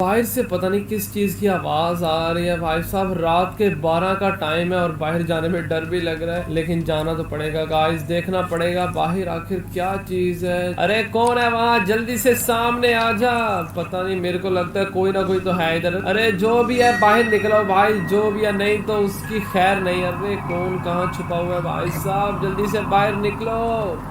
बाहर से पता नहीं किस चीज की आवाज आ रही है भाई साहब। रात के 12 का टाइम है और बाहर जाने में डर भी लग रहा है, लेकिन जाना तो पड़ेगा गाइस। देखना पड़ेगा बाहर आखिर क्या चीज है। अरे कौन है वहाँ, जल्दी से सामने आ जा। पता नहीं, मेरे को लगता है कोई ना कोई तो है इधर। अरे जो भी है बाहर निकलो भाई, जो भी है, नहीं तो उसकी खैर नहीं। अरे कौन कहाँ छुपा हुआ है भाई साहब, जल्दी से बाहर निकलो।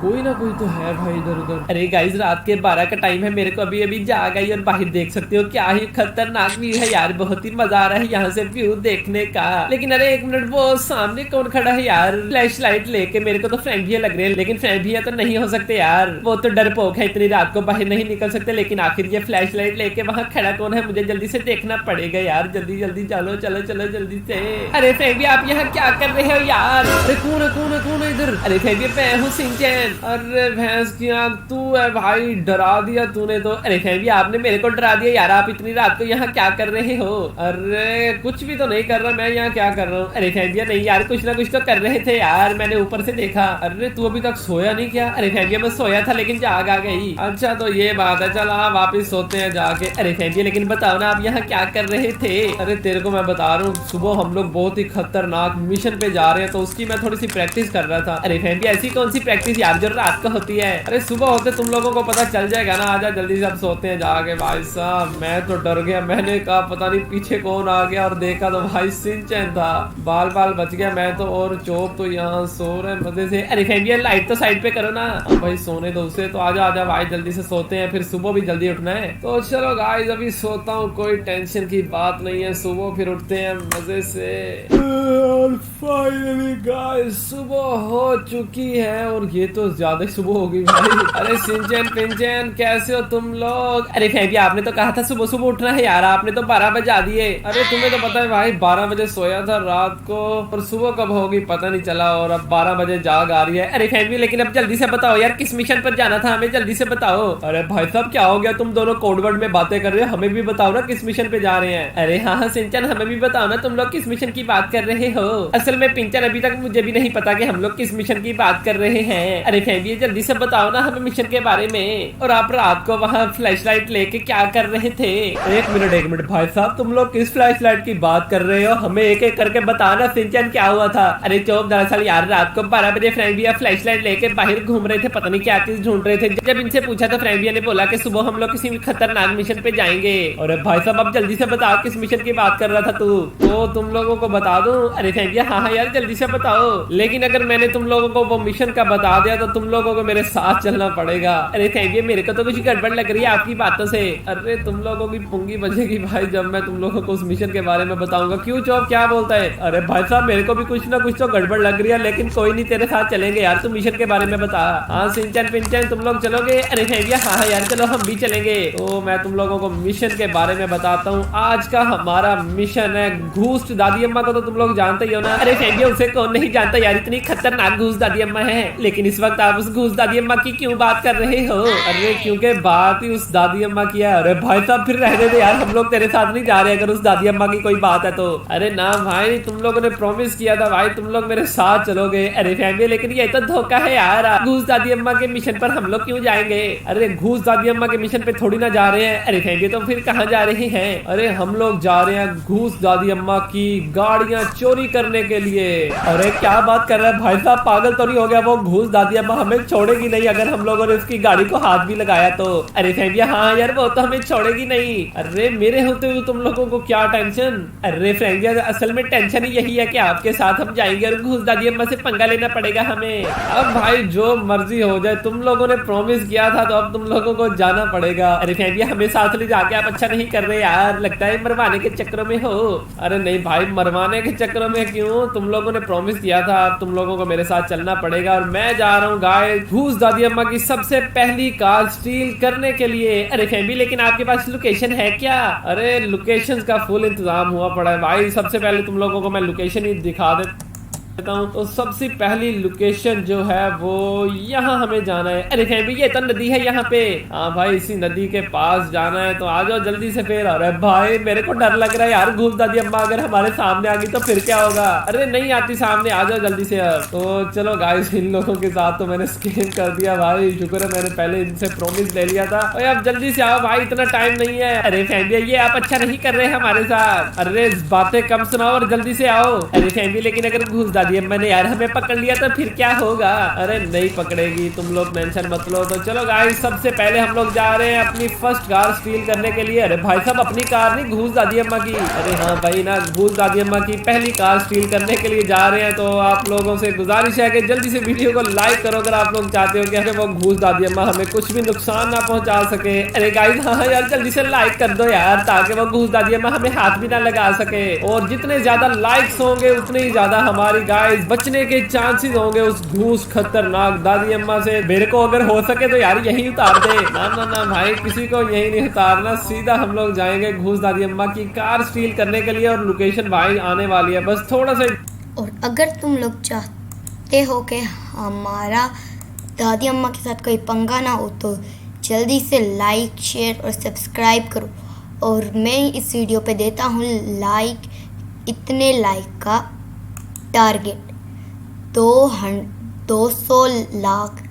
कोई ना कोई तो है भाई इधर उधर। अरे गाइस रात के 12 का टाइम है, मेरे को अभी अभी जाग आई और बाहर देख सकते हो क्या ही खतरनाक व्यू है यार। बहुत ही मजा आ रहा है यहाँ से व्यू देखने का। लेकिन अरे एक मिनट, वो सामने कौन खड़ा है यार फ्लैश लाइट लेके? मेरे को तो फ्रेंड भी लग रहे हैं, लेकिन फ्रेंड भी तो नहीं हो सकते यार। वो तो डरपोक है, इतनी रात को बाहर नहीं निकल सकते। लेकिन आखिर ये फ्लैश लाइट लेके वहाँ खड़ा कौन है? मुझे जल्दी से देखना पड़ेगा यार। जल्दी जल्दी चलो चलो चलो जल्दी से। अरे फ्रेंड भी आप यहाँ क्या कर रहे हो यार? अरे कौन है कौन है कौन है इधर? अरे फ्रेंड भी मैं हूँ सिंचैन। अरे भैंस की आंख, तू है भाई, डरा दिया तूने तो। अरे फ्रेंड भी आपने मेरे को डरा दिया यार। आप इतनी रात को यहाँ क्या कर रहे हो? अरे कुछ भी तो नहीं कर रहा, मैं यहाँ क्या कर रहा हूँ? अरे फैबिया नहीं यार, कुछ ना कुछ तो कर रहे थे यार, मैंने ऊपर से देखा। अरे तू अभी तक सोया नहीं क्या? अरे फैबिया मैं सोया था लेकिन जाग आ गई। अच्छा तो ये बात है, चल हाँ वापिस सोते हैं जाके। अरे फैबिया लेकिन बताओ ना आप यहाँ क्या कर रहे थे? अरे तेरे को मैं बता रहा हूँ, सुबह हम लोग बहुत ही खतरनाक मिशन पे जा रहे हैं, तो उसकी मैं थोड़ी सी प्रैक्टिस कर रहा था। अरे फैबिया ऐसी कौन सी प्रैक्टिस यार जो रात को होती है? अरे सुबह होते तुम लोगों को पता चल जाएगा ना। आजा जल्दी से अब सोते हैं जाके। भाई साहब मैं तो डर गया, मैंने कहा पता नहीं पीछे कौन आ गया, और देखा तो भाई सिंचैन था। बाल बाल बच गया मैं तो, और चोप तो यहाँ सो रहे मजे से। अरे फैबिया लाइट तो साइड पे करो ना। अब भाई सोने दो उसे तो। आजा आजा भाई जल्दी से सोते हैं, फिर सुबह भी जल्दी उठना है। तो चलो गाइस अभी सोता हूँ, कोई टेंशन की बात नहीं है। सुबह फिर उठते हैं मजे से। फाइनली गाइस सुबह हो चुकी है, और ये तो ज्यादा सुबह हो गई भाई। अरे सिंचैन पिंचैन कैसे हो तुम लोग? अरे फैबिया आपने तो कहा था सुबह सुबह उठना है यार, आपने तो 12 बजा दिए। अरे तुम्हें तो पता है भाई 12 बजे सोया था रात को, और सुबह कब होगी पता नहीं चला, और अब 12 बजे जाग आ रही है। अरे फैमिली लेकिन अब जल्दी से बताओ यार, किस मिशन पर जाना था हमें? जल्दी से बताओ। अरे भाई साहब क्या हो गया, तुम दोनों कोडवर्ड में बातें कर रहे हो? हमें भी बताओ ना किस मिशन पे जा रहे हैं। अरे हाँ हाँ सिंचन हमें भी बताओ ना, तुम लोग किस मिशन की बात कर रहे हो? असल में पिंचन अभी तक मुझे भी नहीं पता कि हम लोग किस मिशन की बात कर रहे हैं। अरे फैमिली जल्दी से बताओ ना हमें मिशन के बारे में। और आप रात को वहाँ फ्लैश लाइट लेके क्या कर रहे थे? एक मिनट भाई साहब, तुम लोग किस फ्लैश लाइट की बात कर रहे हो? हमें एक एक करके बताना सिंचन क्या हुआ था। अरे चौक दरअसल यार रात को 12 बजे फ्रेंड भैया फ्लैश लाइट लेके बाहर घूम रहे थे, पता नहीं क्या चीज ढूंढ रहे थे। जब इनसे पूछा तो फ्रेंड भैया ने बोला कि सुबह हम लोग किसी खतरनाक मिशन पे जाएंगे। और भाई साहब अब जल्दी से बताओ किस मिशन की बात कर रहा था तू? तो तुम लोगों को बता दूं? अरे फ्रेंड भैया हाँ हाँ यार जल्दी से बताओ। लेकिन अगर मैंने तुम लोगों को वो मिशन का बता दिया तो तुम लोगों को मेरे साथ चलना पड़ेगा। अरे फ्रेंड भैया मेरे को तो कुछ गड़बड़ लग रही है आपकी बातों से। अरे तुम लोगों की पुंगी बजेगी भाई जब मैं तुम लोगों को उस मिशन के बारे में बताऊंगा। क्यों चौप क्या बोलता है? अरे भाई साहब मेरे को भी कुछ ना कुछ तो गड़बड़ लग रही है, लेकिन कोई नहीं तेरे साथ चलेंगे यार, तू मिशन के बारे में बता। हाँ सिंचन पिंचन तुम लोग चलोगे? अरे भैया हाँ यार चलो हम भी चलेंगे। तो मैं तुम लोगों को मिशन के बारे में बताता हूँ। आज का हमारा मिशन है घूस दादी अम्मा को तो तुम लोग जानते ही हो ना। अरे भैया उसे कौन नहीं जानता यार, इतनी खतरनाक घूस दादी अम्मा है। लेकिन इस वक्त आप उस घूस दादी अम्मा की क्यों बात कर रहे हो? अरे क्योंकि बात ही उस दादी अम्मा की है। अरे भाई साहब फिर रहने दे यार, हम लोग तेरे साथ नहीं जा रहे अगर उस दादी अम्मा की कोई बात है तो। अरे ना भाई तुम लोगों ने प्रॉमिस किया था भाई, तुम लोग मेरे साथ चलोगे। अरे फैमिली लेकिन ये तो धोखा है यार, घूस दादी अम्मा के मिशन पर हम लोग क्यों जाएंगे? अरे घूस दादी अम्मा के मिशन पे थोड़ी ना जा रहे हैं। अरे फैमिली तो फिर कहाँ जा रहे हैं? अरे हम लोग जा रहे हैं घूस दादी अम्मा की गाड़ियां चोरी करने के लिए। अरे क्या बात कर रहा है भाई साहब, पागल तो नहीं हो गया? वो घूस दादी अम्मा हमें छोड़ेगी नहीं अगर हम लोगों ने उसकी गाड़ी को हाथ भी लगाया तो। अरे फैमिली हाँ यार वो तो हमें छोड़ेगी नहीं। अरे मेरे होते हुए तुम लोगों को क्या टेंशन? अरे फ्रेंड असल में टेंशन ही यही है कि आपके साथ हम जाएंगे और घूस दादी अम्मा से पंगा लेना पड़ेगा हमें। अब भाई जो मर्जी हो जाए, तुम लोगों ने प्रॉमिस किया था तो अब तुम लोगों को जाना पड़ेगा। अरे फ्रेंड हमें साथ ले जाके आप अच्छा नहीं कर रहे यार, लगता है मरवाने के चक्रों में हो। अरे नहीं भाई मरवाने के चक्रों में क्यों, तुम लोगों ने प्रॉमिस किया था, अब तुम लोगों को मेरे साथ चलना पड़ेगा। और मैं जा रहा हूँ गाइस घूस दादी अम्मा की सबसे पहली कार स्टील करने के लिए। अरे फैमिली लेकिन आपके पास लोकेशन है क्या? अरे लोकेशन का फुल इंतजाम हुआ पड़ा है भाई, सबसे पहले तुम लोगों को मैं लोकेशन ही दिखा दे। तो सबसे पहली लोकेशन जो है वो यहाँ हमें जाना है। अरे फैमिली ये तो नदी है यहाँ पे। हाँ भाई इसी नदी के पास जाना है, तो आ जाओ जल्दी से फिर। अरे भाई मेरे को डर लग रहा है यार, घूस दादी अम्मा अगर हमारे सामने आ गई तो फिर क्या होगा। अरे नहीं आती सामने, आ जाओ जल्दी से। अब तो चलो गाइस इन लोगों के साथ तो मैंने स्कैम कर दिया भाई, शुक्र है मैंने पहले इनसे प्रॉमिस ले लिया था। और अब जल्दी से आओ भाई, इतना टाइम नहीं है। अरे फैमिली ये आप अच्छा नहीं कर रहे हैं हमारे साथ। अरे बातें कम सुनाओ और जल्दी से आओ। अरे फैमिली लेकिन अगर घुस दादी अम्मा ने यार हमें पकड़ लिया तो फिर क्या होगा। अरे नहीं पकड़ेगी, तुम लोग टेंशन मत लो। तो चलो गाइस सबसे पहले हम लोग जा रहे हैं अपनी फर्स्ट कार स्टील करने के लिए। अरे भाई साहब अपनी कार नहीं, घूस दादी अम्मा की। अरे हाँ भाई ना, घूस दादी अम्मा की पहली कार स्टील करने के लिए जा रहे हैं। तो आप लोगों से गुजारिश है कि जल्दी से वीडियो को लाइक करो अगर आप लोग चाहते हो कि वो घूस दादी अम्मा हमें कुछ भी नुकसान ना पहुंचा सके। अरे गाइस हाँ यार जल्दी से लाइक कर दो यार, ताकि वो घूस दादी अम्मा हमें हाथ भी ना लगा सके। और जितने ज्यादा लाइक्स होंगे उतने ही ज्यादा हमारी गाइस बचने के चांसेस होंगे उस घूस खतरनाक दादी अम्मा से। मेरे को अगर हो सके तो यार यही उतार दे। ना ना ना भाई किसी को यही नहीं उतारना, सीधा हम लोग जाएंगे घूस दादी अम्मा की कार स्टील करने के लिए। और लोकेशन भाई आने वाली है, बस थोड़ा सा। और अगर तुम लोग चाहते हो कि हमारा दादी अम्मा के साथ कोई पंगा ना हो तो जल्दी से लाइक शेयर और सब्सक्राइब करो। और मैं इस वीडियो पे देता हूँ लाइक, इतने लाइक का टारगेट 200 लाख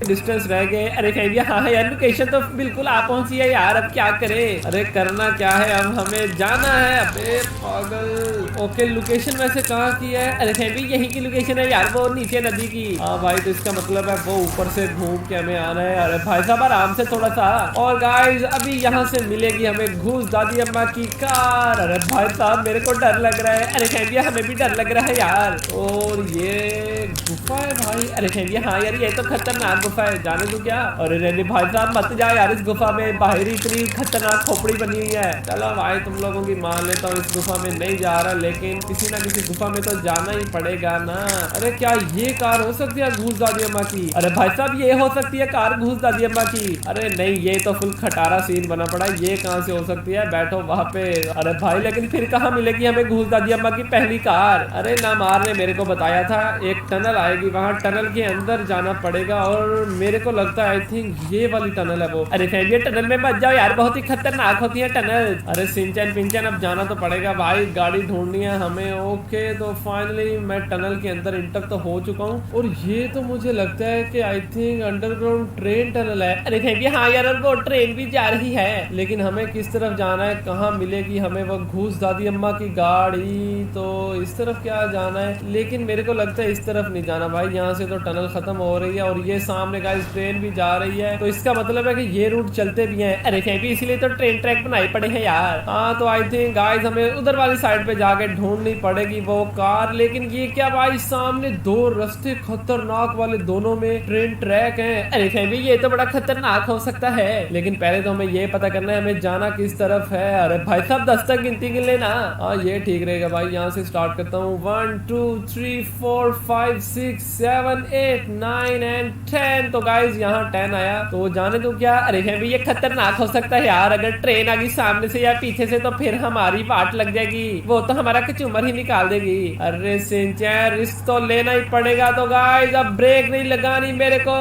डिस्टेंस रह गए। अरे फैमिली हाँ यार लोकेशन तो बिल्कुल आ पहुंची है यार, अब क्या करें। अरे करना क्या है, अब हमें जाना है। अबे पागल, ओके लोकेशन वैसे कहाँ की है। अरे फैमिली यही की लोकेशन है यार, वो नीचे नदी की। हाँ भाई तो इसका मतलब है वो ऊपर से घूम के हमें आना है। अरे भाई साहब आराम से थोड़ा सा। और गाइस अभी यहाँ से मिलेगी हमें घूस दादी अम्मा की कार। अरे भाई साहब मेरे को डर लग रहा है। अरे फैमिली हमें भी डर लग रहा है यार। और ये गुफा है भाई। अरे फैमिली हाँ यार ये तो खतरनाक गुफा है, जाने दो क्या। अरे रेनी भाई साहब मत जाओ यार इस गुफा में, बाहरी इतनी खतरनाक खोपड़ी बनी हुई है। चलो भाई तुम लोगों की मान लेता हूँ, इस गुफा में नहीं जा रहा, लेकिन किसी ना किसी गुफा में तो जाना ही पड़ेगा ना। अरे क्या ये कार हो सकती है घूस दादी अम्मा की। अरे भाई साहब ये हो सकती है कार घूस दादी अम्मा की। अरे नहीं ये तो फुल खटारा सीन बना पड़ा, ये कहाँ से हो सकती है, बैठो वहां पे। अरे भाई लेकिन फिर कहाँ मिलेगी हमें घूस दादी अम्मा की पहली कार। अरे ना मार ने मेरे को बताया था एक टनल आएगी, वहां टनल के अंदर जाना पड़ेगा। और मेरे को लगता है आई थिंक ये वाली टनल है वो। अरे फैमिली टनल में मत जाओ यार, बहुत ही खतरनाक होती है टनल। अरे सिंचन पिंचन अब जाना तो पड़ेगा भाई, गाड़ी ढूंढनी है हमें। ओके तो फाइनली मैं टनल के अंदर इंटर तो हो चुका हूँ। और ये तो मुझे लगता है कि I think underground train tunnel है। अरे फैमिली हाँ यार और वो ट्रेन भी जा रही है, लेकिन हमें किस तरफ जाना है, कहाँ मिलेगी हमें वो घूस दादी अम्मा की गाड़ी। तो इस तरफ क्या जाना है, लेकिन मेरे को लगता है इस तरफ नहीं जाना भाई, यहाँ से तो टनल खत्म हो रही है। और ये सामने गाइस ट्रेन भी जा रही है, तो इसका मतलब है कि ये रूट चलते भी हैं। अरे फैमिली इसीलिए तो ट्रेन ट्रैक बनाए पड़े हैं यार। हाँ तो आई थिंक गाइस हमें उधर वाली साइड पे जाके ढूंढनी पड़ेगी वो कार। लेकिन ये क्या भाई सामने दो रास्ते खतरनाक वाले, दोनों में ट्रेन ट्रैक हैं। अरे फैमिली ये तो बड़ा खतरनाक हो सकता है, लेकिन पहले तो हमें ये पता करना है हमें जाना किस तरफ है। अरे भाई साहब 10 तक गिनती गिन लेना। हाँ ये ठीक रहेगा भाई, यहाँ से स्टार्ट करता हूँ। 1 2 3 4 5 6 7 8 9 एंड 10। तो गाइस यहाँ 10 आया, तो जाने दो क्या। अरे फैमिली ये खतरनाक हो सकता है यार, अगर ट्रेन आ गई सामने से या पीछे से तो फिर हमारी वाट लग जाएगी, वो तो हमारा कचूमर ही निकाल देगी। अरे सिंचन रिस्क तो लेना ही पड़ेगा। तो गाइस अब ब्रेक नहीं लगानी मेरे को,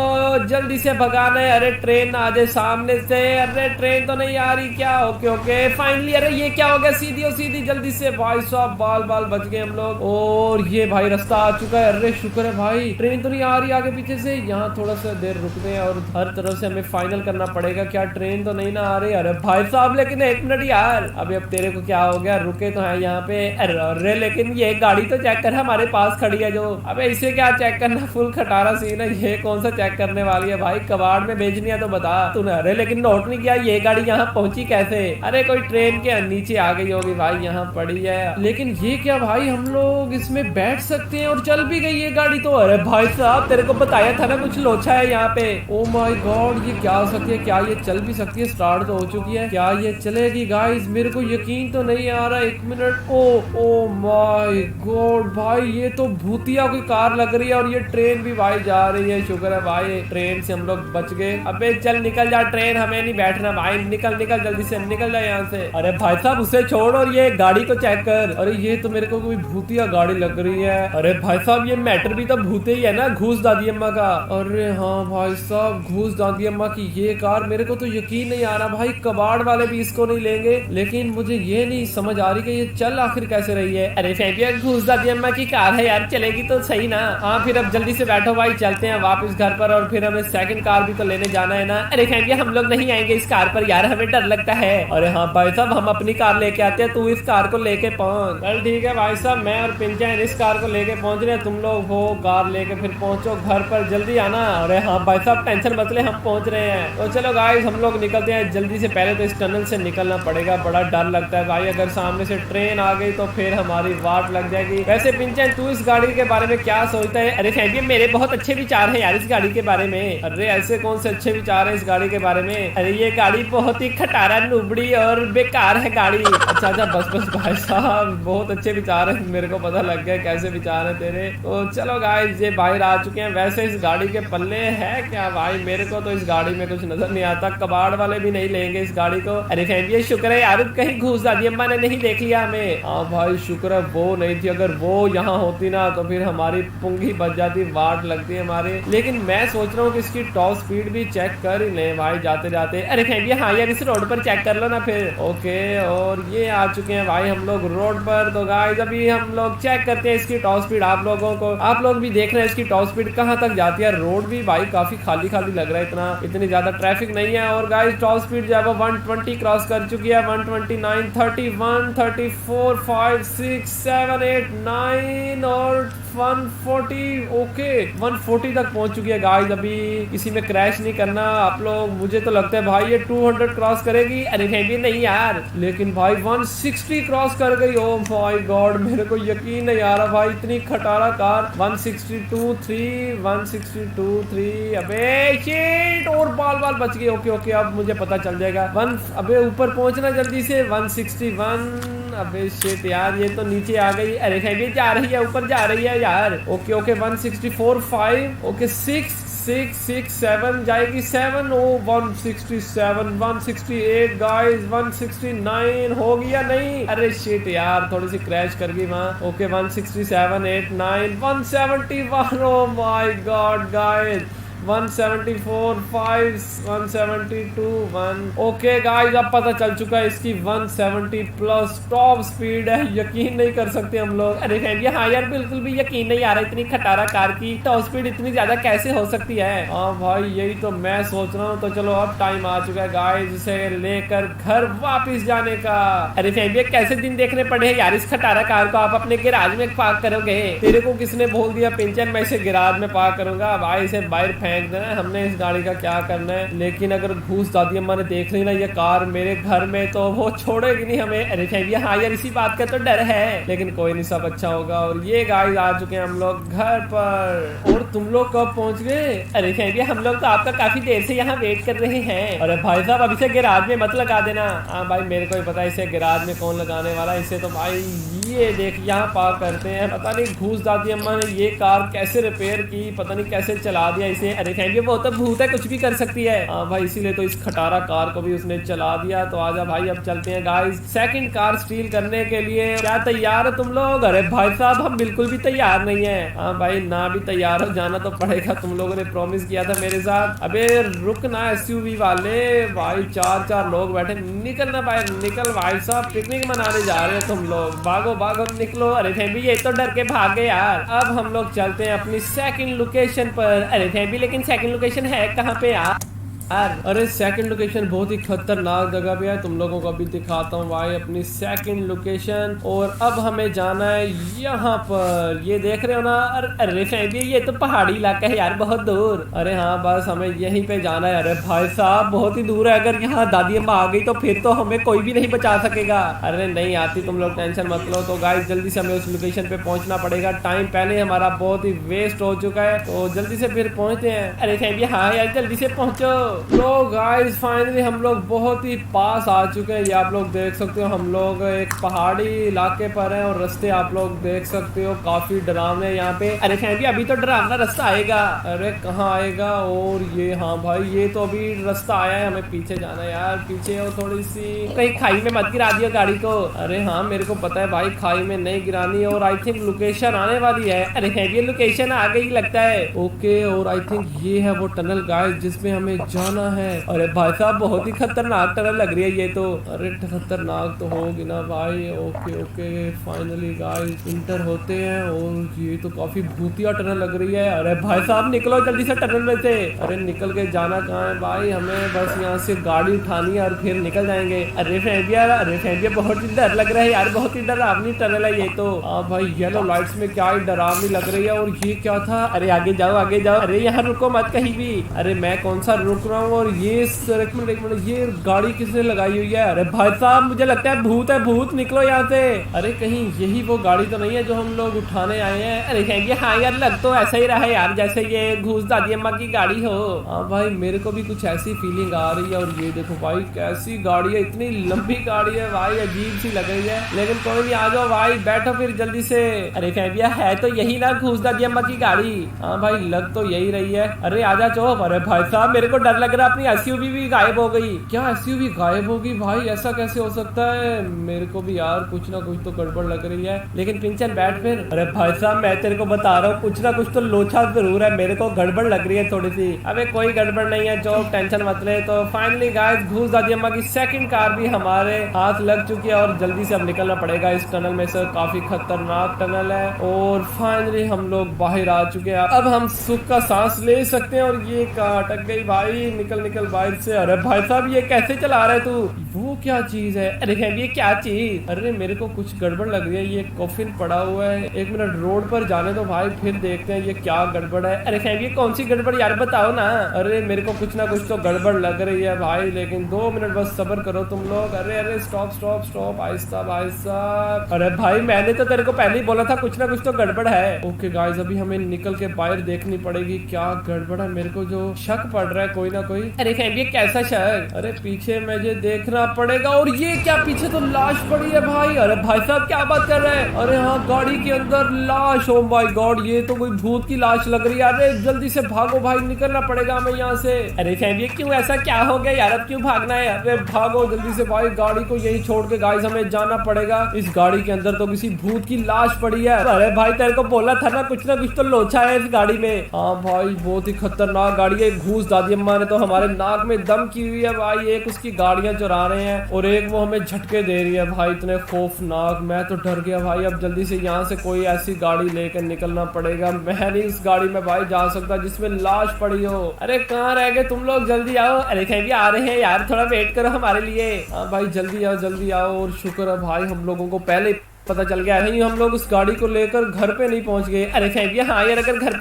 जल्दी से भगाना है। अरे ट्रेन आ जाए सामने से। अरे ट्रेन तो नहीं आ रही क्या। Okay okay finally. अरे ये क्या हो गया, सीधी और सीधी जल्दी से। भाई साहब बाल बाल बच गए हम लोग। और ये भाई रास्ता आ चुका है। अरे शुक्र है भाई ट्रेन तो नहीं आ रही आगे पीछे से। यहाँ थोड़ा सा देर रुकते हैं और हर तरफ से हमें फाइनल करना पड़ेगा क्या ट्रेन तो नहीं ना आ रही। अरे भाई साहब लेकिन एक मिनट यार, अभी अब तेरे को क्या हो गया, रुके तो है यहाँ पे। अरे लेकिन ये गाड़ी तो चेक कर हमारे पास खड़ी है जो। अबे इसे क्या चेक करना, फुल खटारा सीन है। ये कौन सा चेक करने वाली है भाई, कबाड़ में बेचनी है तो बता तूने। अरे लेकिन नोट नहीं किया ये गाड़ी यहाँ पहुंची कैसे। अरे कोई ट्रेन के नीचे आ गई होगी भाई, यहाँ पड़ी है। लेकिन ये क्या भाई, हम लोग इसमें बैठ सकते हैं और चल भी गई ये गाड़ी तो। अरे भाई साहब तेरे को बताया था ना कुछ लोचा है यहाँ पे। ओ माय गॉड, ये क्या हो सकती है? क्या ये चल भी सकती है? स्टार्ट तो हो चुकी है, क्या ये चलेगी गाइस? मेरे को यकीन तो नहीं आ रहा। एक मिनट। ओ माय गॉड भाई, ये तो भूतिया की कार लग रही है और ये ट्रेन भी भाई जा रही है। शुक्र है भाई ट्रेन से हम लोग बच गए। अबे चल निकल जा ट्रेन, हमें नहीं बैठना भाई। निकल निकल जल्दी से, निकल जा यहाँ से। अरे भाई साहब उसे छोड़ और ये गाड़ी को चेक कर। अरे ये तो मेरे को कोई भूतिया गाड़ी लग रही है। अरे भाई साहब ये मैटर भी तो भूते ही है ना, घूस दादी अम्मा का। अरे हाँ भाई साहब, घूस दादी अम्मा की ये कार। मेरे को तो यकीन नहीं आ रहा भाई, कबाड़ वाले भी इसको नहीं लेंगे। लेकिन मुझे ये नहीं समझ आ रही कि ये चल आखिर कैसे रही है। अरे फैंपिया, घूस दादी अम्मा की कार है यार, चलेगी तो सही ना। हाँ फिर अब जल्दी से बैठो भाई, चलते हैं वापस घर पर और फिर हमें सेकंड कार भी तो लेने जाना है ना। अरे फैंपिया, हम लोग नहीं आएंगे इस कार पर यार, हमें डर लगता है। अरे हाँ भाई साहब, हम अपनी कार लेके आते हैं, तू इस कार को लेके पहुंच। चल ठीक है भाई साहब, मैं और पिंचन इस कार को लेके पहुंच रहे हैं, तुम लोग वो कार लेके फिर पहुंचो घर पर, जल्दी आना। अरे हाँ भाई साहब, टेंशन मत ले, हम पहुंच रहे हैं। तो चलो गाइस, हम लोग निकलते हैं जल्दी से। पहले तो इस टनल से निकलना पड़ेगा, बड़ा डर लगता है भाई, अगर सामने से ट्रेन आ गई तो फिर हमारी वाट लग जाएगी। वैसे पिंचन, तू इस गाड़ी के बारे में क्या सोचता है? अरे फैंपिया, मेरे बहुत अच्छे विचार है यार इस गाड़ी के बारे में। अरे ऐसे कौन से अच्छे विचार है इस गाड़ी के बारे में? अरे ये गाड़ी बहुत ही खटारा, नुबड़ी और बेकार है गाड़ी। अच्छा अच्छा, बस बस भाई साहब, बहुत अच्छे विचार है, मेरे को पता लग गया कैसे विचार है तेरे। तो चलो गाइस, ये बाहर आ चुके हैं। वैसे इस गाड़ी के पल्ले है क्या भाई? मेरे को तो इस गाड़ी में कुछ नजर नहीं आता, कबाड़ वाले भी नहीं लेंगे इस गाड़ी को। अरे फैंपिया, शुक्र है यार कहीं घूस दादी अम्मा ने नहीं देख लिया हमें। हाँ भाई शुक्र है वो नहीं थी, अगर वो यहाँ होती ना तो फिर हमारी पुंगी बच जाती, वाट लगती है हमारे। लेकिन मैं सोच रहा हूँ कि इसकी टॉप स्पीड भी चेक कर ही ले भाई जाते जाते। अरे फैंपिया, हाँ यार इस रोड पर चेक कर लो ना फिर। ओके, और ये आ चुके हैं भाई हम लोग रोड पर। तो गाइस अभी हम लोग चेक करते हैं इसकी टॉप स्पीड, आप लोगों को, आप लोग भी देख रहे हैं इसकी टॉप स्पीड कहाँ तक जाती है। रोड भी भाई काफी खाली खाली लग रहा है, इतनी ज्यादा ट्रैफिक नहीं है। और गाइस टॉप स्पीड जो है वो 120 क्रॉस कर चुकी है, 129, 31, 34, 5, 6, 7, 8, 9 और 140। ओके 140 तक पहुंच चुकी है गाइस। अभी किसी में क्रैश नहीं करना आप लोग, मुझे तो लगता है भाई ये 200 क्रॉस करेगी। अरे भी नहीं यार, लेकिन भाई 160 क्रॉस कर गई। ओ माय गॉड, मेरे को यकीन नहीं आ रहा भाई, इतनी खटारा कार। 162.3, 162.3। अबे शिट, और बाल बाल बच गए। ओके ओके, अब मुझे पता चल जाएगा। अबे ऊपर पहुंचना जल्दी से। 161। अबे शिट यार, ये तो नीचे आ गई। अरे भी जा रही है, ऊपर जा रही है यार। Okay okay, 164, 5। ओके 6, 6, 6, 7 जाएगी। 7, ओ 167, 168 गाइस, 169 हो गया नहीं। अरे शिट यार, थोड़ी सी क्रैश कर गई वहाँ। Okay 167, 8, 9, 171। Oh my God guys, 174, 5, 172, 1। Okay guys, अब पता चल चुका है इसकी 170 प्लस टॉप स्पीड है। यकीन नहीं कर सकते हम लोग। अरे फैंपिया, हाँ यार बिल्कुल भी यकीन नहीं आ रहा, इतनी खटारा कार की टॉप स्पीड इतनी ज्यादा कैसे हो सकती है। हाँ भाई, यही तो मैं सोच रहा हूँ। तो चलो अब टाइम आ चुका है गाइस इसे लेकर घर वापिस जाने का। अरे फैंपिया, कैसे दिन देखने पड़े यार इस खटारा कार को? आप अपने गैराज में पार्क करोगे? तेरे को किसने बोल दिया पिंचन मैं इसे गैराज में पार्क करूंगा? भाई इसे बाहर फेंक देना, हमने इस गाड़ी का क्या करना है। लेकिन अगर घूस दादी अम्मा ने देख ली ना ये कार मेरे घर में, तो वो छोड़ेगी नहीं हमें। अरे फैंपिया, हाँ यार इसी बात का तो डर है, लेकिन कोई नहीं, सब अच्छा होगा। और ये गाइस आ चुके हैं हम लोग घर पर। और तुम लोग कब पहुंच गए? अरे फैंपिया, हम लोग तो आपका काफी देर से यहाँ वेट कर रहे हैं। अरे भाई साहब, अब इसे गैराज में मत लगा देना। हाँ भाई, मेरे को ही पता है इसे गैराज में कौन लगाने वाला है। इसे तो भाई ये देख यहाँ पार्क करते हैं। पता नहीं घूस दादी अम्मा ने ये कार कैसे रिपेयर की, पता नहीं कैसे चला दिया इसे। अरे फैंपिया, वो तो भूत है, कुछ भी कर सकती है। हाँ भाई, इसीलिए तो इस खटारा कार को भी उसने चला दिया। तो आजा भाई, अब चलते हैं गाइस सेकंड कार स्टील करने के लिए। क्या तैयार हो तुम लोग? अरे भाई साहब, हम बिल्कुल भी तैयार नहीं है। हाँ भाई, ना भी तैयार हो, जाना तो पड़ेगा, तुम लोगों ने प्रॉमिस किया था मेरे साथ। अबे रुक ना एसयूवी वाले भाई, 4 लोग बैठे, निकलना भाई, निकल भाई साहब, पिकनिक मनाने जा रहे हो तुम लोग, भागो भागो निकलो। अरे फैंपी, ये तो डर के भाग गए यार। अब हम लोग चलते हैं अपनी सेकंड लोकेशन पर। अरे फैंपी, लेकिन सेकंड लोकेशन है कहाँ पे यार? यार। अरे सेकंड लोकेशन बहुत ही खतरनाक जगह पे है, तुम लोगों को अभी दिखाता हूँ भाई अपनी सेकंड लोकेशन। और अब हमें जाना है यहाँ पर, ये देख रहे हो ना। अरे फैमिली ये तो पहाड़ी इलाका है यार, बहुत दूर। अरे हाँ बस हमें यहीं पे जाना है। अरे भाई साहब बहुत ही दूर है, अगर यहाँ दादी अम्मा आ गई तो फिर तो हमें कोई भी नहीं बचा सकेगा। अरे नहीं आती, तुम लोग टेंशन मत लो। तो गाइस जल्दी से हमें उस लोकेशन पे पहुंचना पड़ेगा, टाइम पहले हमारा बहुत ही वेस्ट हो चुका है, तो जल्दी से फिर पहुंचते हैं। अरे फैमिली हाँ यार जल्दी से पहुंचो। तो गाइस फाइनली हम लोग बहुत ही पास आ चुके हैं, ये आप लोग देख सकते हो। हम लोग एक पहाड़ी इलाके पर हैं और रास्ते आप लोग देख सकते हो काफी डरावने यहाँ पे। अरे फैमिली अभी तो डरावना रास्ता आएगा। अरे कहाँ आएगा? और ये हाँ भाई ये तो अभी रास्ता आया है, हमें पीछे जाना है यार, पीछे हो थोड़ी सी, कहीं खाई में मत गिरा दियो गाड़ी को। अरे हाँ मेरे को पता है भाई खाई में नहीं गिरानी। और आई थिंक लोकेशन आने वाली है। अरे ये लोकेशन आ गई लगता है। ओके और आई थिंक ये है वो टनल गाइस जिसमें हमें जाना है। अरे भाई साहब बहुत ही खतरनाक टनल लग रही है ये तो। अरे खतरनाक तो होगी ना भाई। Okay okay finally guys inter होते हैं और ये तो काफी भूतिया टनल लग रही है। अरे भाई साहब निकलो जल्दी से टनल में से। अरे निकल के जाना कहाँ है भाई, हमें बस यहाँ से गाड़ी उठानी है और फिर निकल जाएंगे। अरे फैमिया बहुत ही डर लग रहा है यार, बहुत ही डरावनी टनल है ये तो। हाँ भाई येलो लाइट्स में क्या ही डरावनी लग रही है। और ये क्या था? अरे आगे जाओ आगे जाओ। अरे यहाँ रुको मत कहीं भी। अरे मैं कौन सा रुक रहा हूँ। और ये एक मिनट ये गाड़ी किसने लगाई हुई है? अरे भाई साहब मुझे लगता है भूत है, भूत निकलो यहाँ से। अरे कहीं यही वो गाड़ी तो नहीं है जो हम लोग उठाने आए हैं? अरे कहेंगे हाँ यार लग तो ऐसा ही रहा है यार जैसे ये घूस दादी अम्मा की गाड़ी हो। हाँ भाई मेरे को भी कुछ ऐसी फीलिंग आ रही है। और ये देखो भाई कैसी गाड़ी है, इतनी लंबी गाड़ी है भाई, अजीब सी लग रही है। लेकिन कोई नहीं आ जाओ भाई बैठो फिर जल्दी से। अरे फैमिया है तो यही ना घूस दादी अम्मा की गाड़ी? हाँ भाई लग तो यही रही है। अरे आजा चौप। अरे भाई साहब मेरे को डर लग रहा है, अपनी एसयूवी भी गायब हो गई। क्या एसयूवी गायब होगी भाई? ऐसा कैसे हो सकता है? मेरे को भी यार कुछ ना कुछ तो गड़बड़ लग रही है। लेकिन पिंचन बैठ फिर। अरे भाई साहब मैं तेरे को बता रहा हूँ कुछ ना कुछ तो लोचा जरूर है, मेरे को गड़बड़ लग रही है थोड़ी सी। अबे कोई गड़बड़ नहीं है चौप, टेंशन मत ले। तो फाइनली गाइस घूस दादी अम्मा की सेकंड कार भी हमारे हाथ लग चुकी है और जल्दी से अब निकलना पड़ेगा इस टनल में से। काफी खतरनाक टनल है। और फाइनली हम लोग बाहर आ चुके हैं, अब हम सुख का सांस ले सकते हैं। और ये कहाँ अटक गई भाई, निकल निकल बाहर से। अरे भाई साहब ये कैसे चला रहा है तू? वो क्या चीज है? अरे ये क्या चीज? अरे मेरे को कुछ गड़बड़ लग रही है, ये कॉफिन पड़ा हुआ है। एक मिनट रोड पर जाने दो भाई फिर देखते हैं ये क्या गड़बड़ है। अरे ये कौन सी गड़बड़ यार बताओ ना। अरे मेरे को कुछ ना कुछ तो गड़बड़ लग रही है भाई, लेकिन 2 मिनट बस सब्र करो तुम लोग। अरे stop stop stop, Aahista Aahista. अरे भाई मैंने तो तेरे को पहले ही बोला था कुछ ना कुछ तो गड़बड़ है। ओके गाइस अभी हमें निकल के बाहर देखनी पड़ेगी क्या गड़बड़ है, मेरे को जो शक पड़ रहा है कोई ना कोई। अरे ये कैसा शक? अरे पीछे मुझे देखना पड़ेगा। और ये क्या पीछे तो लाश पड़ी है भाई। अरे भाई साहब क्या बात कर रहे हैं? अरे हाँ गाड़ी के अंदर लाश। ओ माय गॉड ये तो कोई भूत की लाश लग रही है। अरे जल्दी से भागो भाई, निकलना पड़ेगा हमें यहाँ से। अरे फैमिली क्यों ऐसा क्या हो गया यार, अब क्यों भागना है? अरे भागो जल्दी से भाई, गाड़ी को यही छोड़ के गाइस हमें जाना पड़ेगा। इस गाड़ी के अंदर तो किसी भूत की लाश पड़ी है। अरे भाई तेरे को बोला था ना कुछ तो लोचा है इस गाड़ी में। हाँ भाई बहुत ही खतरनाक गाड़ी है। घूस दादी अम्मा ने तो हमारे नाक में दम की हुई है भाई। एक उसकी गाड़ियां चुरा रहे हैं और एक वो हमें झटके दे रही है भाई, इतने खौफनाक। मैं तो डर गया भाई, अब जल्दी से यहाँ से कोई ऐसी गाड़ी लेकर निकलना पड़ेगा। मैं नहीं इस गाड़ी में भाई जा सकता जिसमें लाश पड़ी हो। अरे कहाँ रह गए तुम लोग, जल्दी आओ। अरे भी आ रहे हैं यार, थोड़ा वेट करो हमारे लिए। हाँ भाई जल्दी आओ जल्दी आओ। और शुक्र है भाई हम लोगों को पहले पता चल गया, नहीं हम लोग उस गाड़ी को लेकर घर पे नहीं पहुंच गए। अरे हाँ यार अगर घर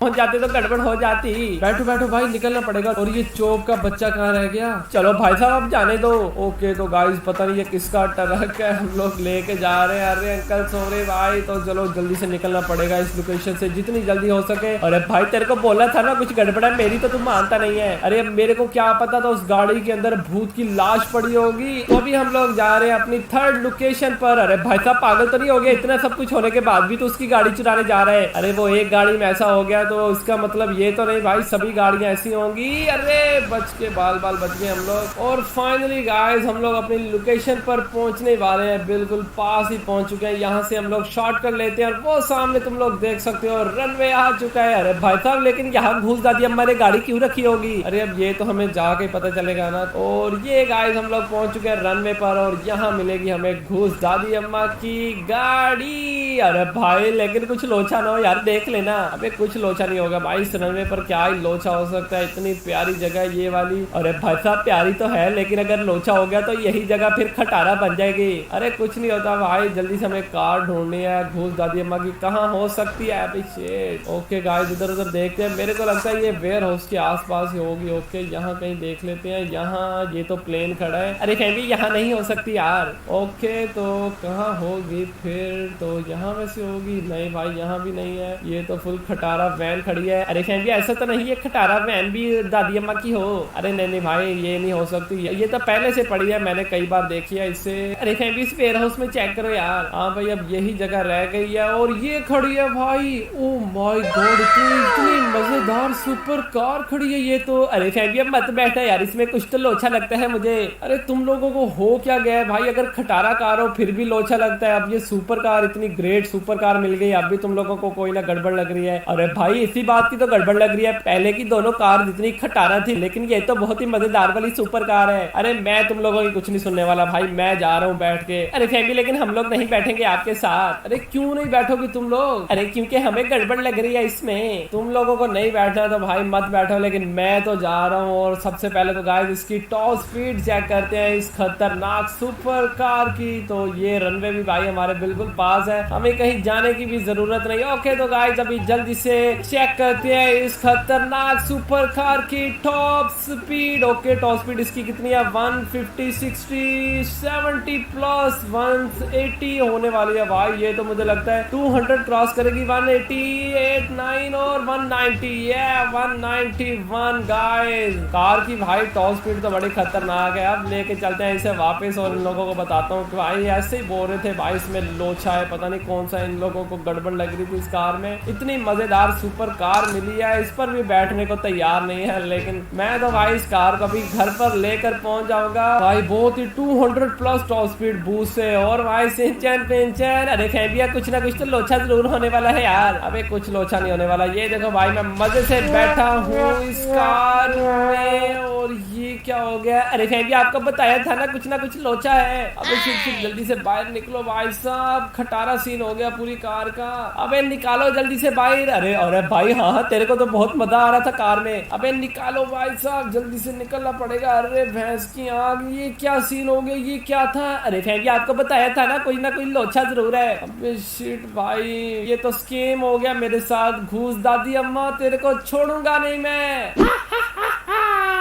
पहुंच जाते तो गड़बड़ हो जाती। बैठो बैठो भाई निकलना पड़ेगा। और ये चौक का बच्चा कहाँ रह गया? चलो भाई साहब अब जाने दो। ओके तो गाइस पता नहीं ये किसका ट्रक है, हम लोग लेके जा रहे हैं। अरे अंकल सॉरी भाई, तो चलो जल्दी से निकलना पड़ेगा इस लोकेशन से जितनी जल्दी हो सके। अरे भाई तेरे को बोला था ना कुछ गड़बड़ है, मेरी तो तुम मानता नहीं है। अरे मेरे को क्या पता था उस गाड़ी के अंदर भूत की लाश पड़ी होगी। तो अभी हम लोग जा रहे हैं अपनी थर्ड लोकेशन पर। अरे भाई साहब पागल तो नहीं हो गया? इतना सब कुछ होने के बाद भी तो उसकी गाड़ी चुराने जा रहे हैं। अरे वो एक गाड़ी में ऐसा हो गया तो इसका मतलब ये तो नहीं भाई सभी गाड़ियां ऐसी होंगी। अरे बच के बाल बच गए हम लोग। और फाइनली गाइस हम लोग अपनी लोकेशन पर पहुंचने वाले हैं, बिल्कुल पास ही पहुंच चुके हैं। यहाँ से हम लोग शॉर्ट कर लेते हैं और वो सामने तुम लोग देख सकते हो रनवे आ चुका है। अरे भाई साहब लेकिन यहाँ घूस दादी अम्मा ने गाड़ी क्यों रखी होगी? अरे अब ये तो हमें जाके पता चलेगा ना। और ये गाइस हम लोग पहुंच चुके हैं रनवे पर और यहाँ मिलेगी हमें घूस दादी अम्मा की गाड़ी। अरे भाई लेकिन कुछ लोचा ना हो यार, देख लेना। अबे कुछ लोचा लोचा नहीं होगा भाई। इस रनवे पर क्या ही लोचा हो सकता है, इतनी प्यारी जगह ये वाली। अरे भाई साहब प्यारी तो है, लेकिन अगर लोचा हो गया तो यही जगह फिर खटारा बन जाएगी। अरे कुछ नहीं होता भाई, जल्दी से हमें कार ढूंढनी है। घूस दादी अम्मा की कहाँ हो सकती है अभिषेक। ओके गाइस इधर उधर देखते हैं, मेरे को लगता है ये वेयर हाउस के आसपास ही होगी। ओके यहाँ कहीं देख लेते हैं। यहाँ ये तो प्लेन खड़ा है। अरे फैमिली यहाँ नहीं हो सकती यार। ओके तो कहाँ होगी फिर, तो यहाँ में से होगी। नहीं भाई यहाँ भी नहीं है, ये तो फुल खटारा वैन खड़ी है। अरे फैमिली ऐसा तो नहीं है खटारा वैन भी दादी अम्मा की हो। अरे नहीं भाई ये नहीं हो सकती, ये तो पहले से पड़ी है, मैंने कई बार देखी है इससे। अरे फैमिली इस वेयर हाउस में चेक करो यार। हाँ भाई अब यही जगह रह गई है और ये खड़ी है भाई। ओ माय गॉड इतनी मजेदार सुपर कार खड़ी है ये तो। अरे फैमिली अब मत बैठा यार, इसमें कुछ तो लोचा लगता है मुझे। अरे तुम लोगों को हो क्या गया है भाई, अगर खटारा कार हो फिर भी लोचा लगता है। अब ये सुपर कार, इतनी ग्रेट सुपर कार मिल गई, अब भी तुम लोगों को कोई ना गड़बड़ लग रही है। अरे भाई इसी बात की तो गड़बड़ लग रही है, पहले की दोनों कार जितनी खटारा थी, लेकिन ये तो बहुत ही मजेदार वाली सुपर कार है। अरे मैं तुम लोगों की कुछ नहीं सुनने वाला भाई, मैं जा रहा हूँ बैठ के। अरे फैमिली लेकिन हम लोग नहीं बैठेंगे आपके साथ। अरे क्यों नहीं बैठोगे तुम लोग? अरे क्योंकि हमें गड़बड़ लग रही है इसमें। तुम लोगों को नहीं बैठना तो भाई मत बैठो, लेकिन मैं तो जा रहा हूँ। और सबसे पहले तो गाइस इसकी टॉप स्पीड चेक करते हैं इस खतरनाक सुपर कार की। तो ये रनवे भी भाई हमारे बिल्कुल पास है, हमें कहीं जाने की भी जरूरत नहीं। ओके तो गाइस अभी जल्दी से चेक करते हैं इस खतरनाक सुपर कार की top speed. Okay top speed इसकी कितनी है, 150, 60, 70 प्लस 180 होने वाली है भाई। ये तो मुझे लगता है 200 क्रॉस करेगी। 188, 9 और 190, ये 191 गाइस। कार की भाई टॉप स्पीड तो बड़ी खतरनाक है। अब लेके चलते हैं इसे वापस और इन लोगों को बताता हूँ कि भाई ऐसे ही बोल रहे थे भाई इसमें लोचा है, पता नहीं कौन सा इन लोगों को गड़बड़ लग रही थी इस कार में। इतनी मजेदार सुपर कार मिली है, इस पर भी बैठने को तैयार नहीं है, लेकिन मैं तो भाई इस कार को भी घर पर लेकर पहुंच जाऊंगा भाई। बहुत ही 200 प्लस टॉप स्पीड बूस्ट है। और भाई सिंचन पिंचन, अरे फैमिया कुछ ना कुछ तो लोचा जरूर होने वाला है यार। अबे कुछ लोचा नहीं होने वाला। ये देखो भाई मैं मजे से बैठा हूँ इस कार में। और ये क्या हो गया? अरे फैमिया आपको बताया था ना कुछ लोचा है। अबे सिर्फ जल्दी से बाहर निकलो भाई साहब, खटारा सीन हो गया पूरी कार का। अबे निकालो जल्दी से बाहर। अरे भाई हाँ तेरे को तो बहुत मजा आ रहा था कार में। अबे निकालो भाई साहब, जल्दी से निकलना पड़ेगा। अरे भैंस की आग, ये क्या सीन हो गया, ये क्या था? अरे फैमिली आपको बताया था ना कोई लोचा जरूर है। अबे शिट भाई ये तो स्कीम हो गया मेरे साथ। घूस दादी अम्मा तेरे को छोड़ूंगा नहीं मैं।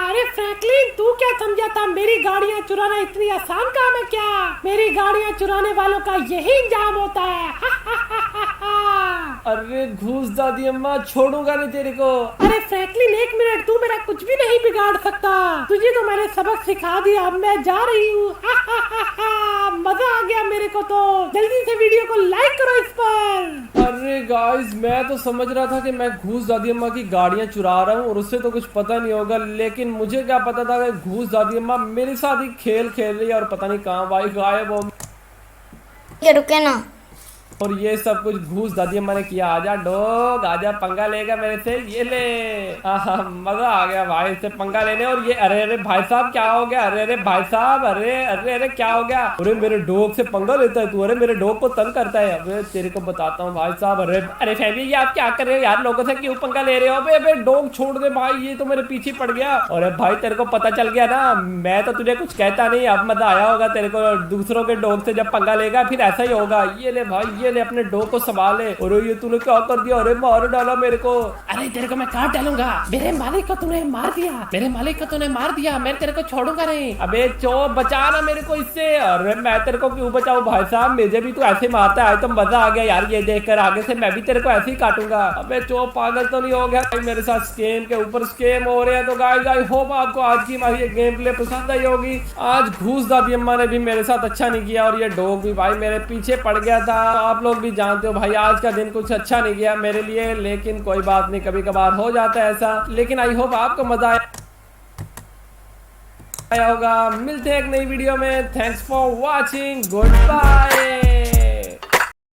अरे फ्रैंकलिन तू क्या समझा था मेरी गाड़ियाँ चुराना इतनी आसान काम है क्या? मेरी गाड़ियाँ चुराने वालों का यही इंजाम होता है। अरे घूस दादी अम्मा छोड़ूंगा नहीं तेरे को। अरे फ्रैंकलिन एक मिनट, तू मेरा कुछ भी नहीं बिगाड़ सकता। तुझे तो मैंने सबक सिखा दिया, अब मैं जा रही हूँ। मजा आ गया मेरे को तो। जल्दी से वीडियो को लाइक करो इस पर। अरे गाइस मैं तो समझ रहा था कि मैं घूस दादी अम्मा की गाड़ियां चुरा रहा हूँ और उससे तो कुछ पता नहीं होगा, लेकिन मुझे क्या पता था कि घूस दादी अम्मा मेरे साथ ही खेल खेल रही है और पता नहीं कहाँ भाई गायब हो। रुके ना। और ये सब कुछ घूस दादी अम्मा ने किया। आजा डॉग आजा, पंगा लेगा मेरे से, ये ले। मजा आ गया भाई इससे पंगा लेने। और ये अरे भाई साहब क्या हो गया? अरे भाई साहब, अरे क्या हो गया? अरे मेरे डॉग से पंगा लेता है तू? अरे मेरे डॉग को तंग करता है। अबे तेरे को बताता हूँ भाई साहब। अरे फैमिली ये आप क्या कर रहे हो यार, लोगों से क्यों पंगा ले रहे हो? अबे डॉग छोड़ दे भाई, ये तो मेरे पीछे पड़ गया। और भाई तेरे को पता चल गया ना, मैं तो तुझे कुछ कहता नहीं। अब मजा आया होगा तेरे को, दूसरों के डॉग से जब पंगा लेगा फिर ऐसा ही होगा। ये ले भाई, ये ले अपने डॉग को संभाले। और ये तूने क्या कर दिया? अरे मार डाला मेरे को। अरे तेरे को मैं काट डालूंगा। मेरे मालिक को तूने मार दिया, मैं तेरे को छोड़ूंगा नहीं। अबे चो बचाना मेरे को इससे। अरे मैं तेरे को क्यों बचाऊं भाई साहब, मुझे भी तू ऐसे मारता है तो मजा आ गया यार ये देखकर। आगे से मैं भी तेरे को ऐसे ही काटूंगा। अबे चो पागल तो नहीं हो गया भाई? मेरे साथ स्कैम के ऊपर स्कैम हो रहे हैं। तो गाइस आई होप आपको आज की हमारी ये गेम प्ले पसंद आई होगी। आज घूस दादी अम्मा ने भी मेरे साथ अच्छा नहीं किया और ये डॉग भी भाई मेरे पीछे पड़ गया था। आप लोग भी जानते हो भाई आज का दिन कुछ अच्छा नहीं गया मेरे लिए, लेकिन कोई बात नहीं, कभी कभार हो जाता है ऐसा। लेकिन आई होप आपको मजा आया होगा। मिलते हैं एक नई वीडियो में। Thanks for watching, good bye.